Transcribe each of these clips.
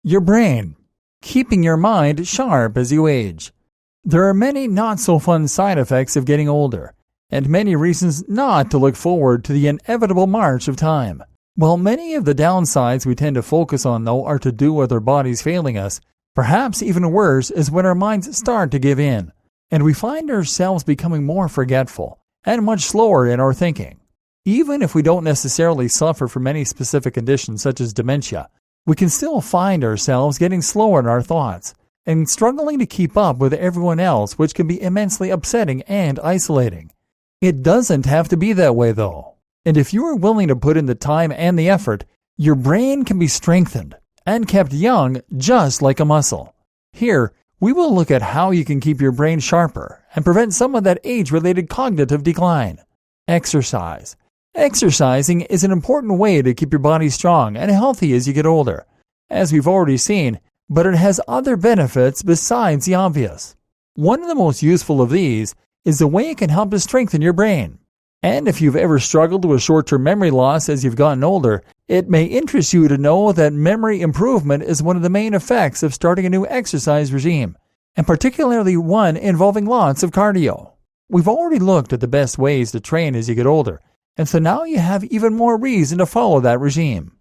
Your brain, keeping your mind sharp as you age. There are many not-so-fun side effects of getting older, and many reasons not to look forward to the inevitable march of time. While many of the downsides we tend to focus on, though, are to do with our bodies failing us, perhaps even worse is when our minds start to give in, and we find ourselves becoming more forgetful and much slower in our thinking. Even if we don't necessarily suffer from any specific conditions such as dementia, we can still find ourselves getting slower in our thoughts and struggling to keep up with everyone else, which can be immensely upsetting and isolating. It doesn't have to be that way, though. And if you are willing to put in the time and the effort, your brain can be strengthened and kept young just like a muscle. Here, we will look at how you can keep your brain sharper and prevent some of that age-related cognitive decline. Exercise. Exercising is an important way to keep your body strong and healthy as you get older, as we've already seen, but it has other benefits besides the obvious. One of the most useful of these is the way it can help to strengthen your brain. And if you've ever struggled with short-term memory loss as you've gotten older, it may interest you to know that memory improvement is one of the main effects of starting a new exercise regime, and particularly one involving lots of cardio. We've already looked at the best ways to train as you get older, and so now you have even more reason to follow that regime.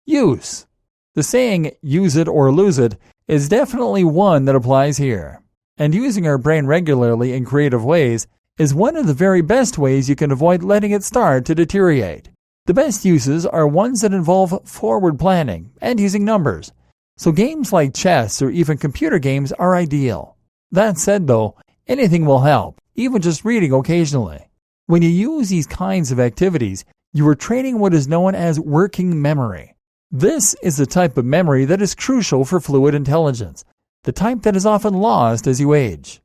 Use. The saying, use it or lose it, is definitely one that applies here. And using our brain regularly in creative ways is one of the very best ways you can avoid letting it start to deteriorate. The best uses are ones that involve forward planning and using numbers, so games like chess or even computer games are ideal. That said though, anything will help, even just reading occasionally. When you use these kinds of activities, you are training what is known as working memory. This is the type of memory that is crucial for fluid intelligence, the type that is often lost as you age.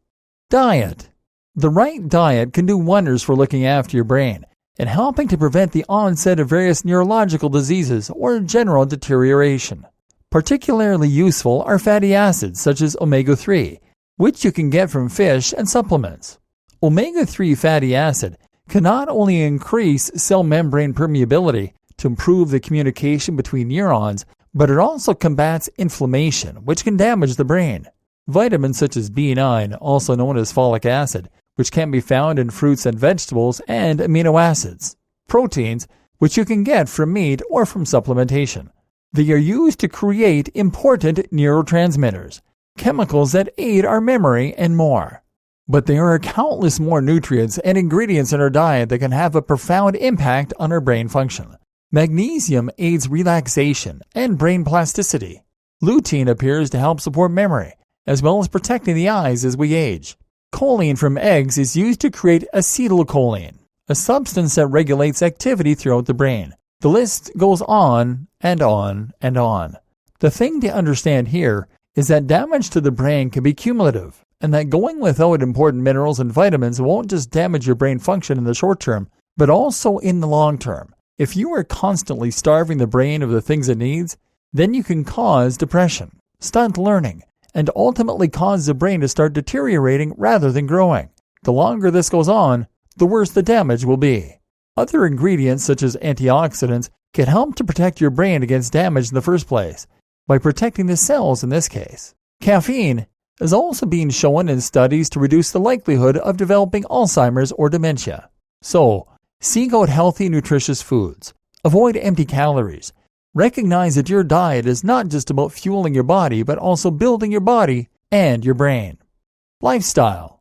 Diet. The right diet can do wonders for looking after your brain and helping to prevent the onset of various neurological diseases or general deterioration. Particularly useful are fatty acids such as omega-3, which you can get from fish and supplements. Omega-3 fatty acid can not only increase cell membrane permeability to improve the communication between neurons, but it also combats inflammation, which can damage the brain. Vitamins such as B9, also known as folic acid, which can be found in fruits and vegetables, and amino acids. Proteins, which you can get from meat or from supplementation. They are used to create important neurotransmitters, chemicals that aid our memory, and more. But there are countless more nutrients and ingredients in our diet that can have a profound impact on our brain function. Magnesium aids relaxation and brain plasticity. Lutein appears to help support memory, as well as protecting the eyes as we age. Choline from eggs is used to create acetylcholine, a substance that regulates activity throughout the brain. The list goes on and on and on. The thing to understand here is that damage to the brain can be cumulative, and that going without important minerals and vitamins won't just damage your brain function in the short term, but also in the long term. If you are constantly starving the brain of the things it needs, then you can cause depression, stunt learning, and ultimately cause the brain to start deteriorating rather than growing. The longer this goes on, the worse the damage will be. Other ingredients such as antioxidants can help to protect your brain against damage in the first place, by protecting the cells in this case. Caffeine is also being shown in studies to reduce the likelihood of developing Alzheimer's or dementia. So, seek out healthy, nutritious foods. Avoid empty calories. Recognize that your diet is not just about fueling your body, but also building your body and your brain. Lifestyle.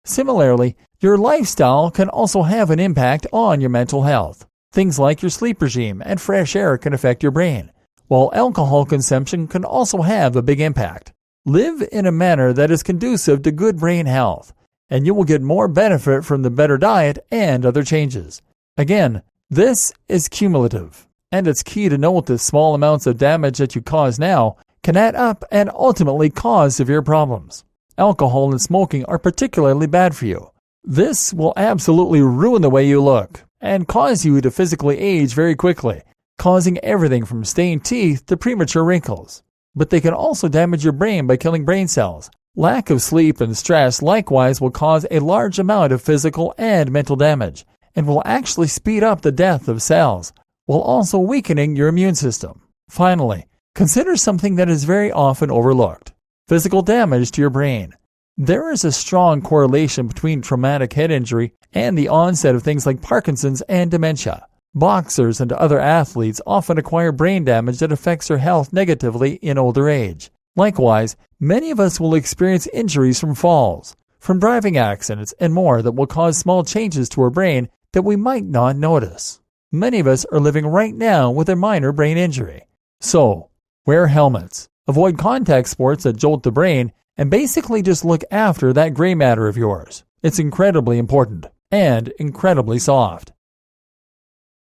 Similarly, your lifestyle can also have an impact on your mental health. Things like your sleep regime and fresh air can affect your brain, while alcohol consumption can also have a big impact. Live in a manner that is conducive to good brain health, and you will get more benefit from the better diet and other changes. Again, this is cumulative, and it's key to note that small amounts of damage that you cause now can add up and ultimately cause severe problems. Alcohol and smoking are particularly bad for you. This will absolutely ruin the way you look and cause you to physically age very quickly, causing everything from stained teeth to premature wrinkles. But they can also damage your brain by killing brain cells. Lack of sleep and stress likewise will cause a large amount of physical and mental damage, and will actually speed up the death of cells, while also weakening your immune system. Finally, Consider something that is very often overlooked: physical damage to your brain. There is a strong correlation between traumatic head injury and the onset of things like Parkinson's and dementia. Boxers and other athletes often acquire brain damage that affects their health negatively in older age. Likewise, many of us will experience injuries from falls, from driving accidents, and more that will cause small changes to our brain that we might not notice. Many of us are living right now with a minor brain injury. So, wear helmets, avoid contact sports that jolt the brain, and basically just look after that gray matter of yours. It's incredibly important and incredibly soft.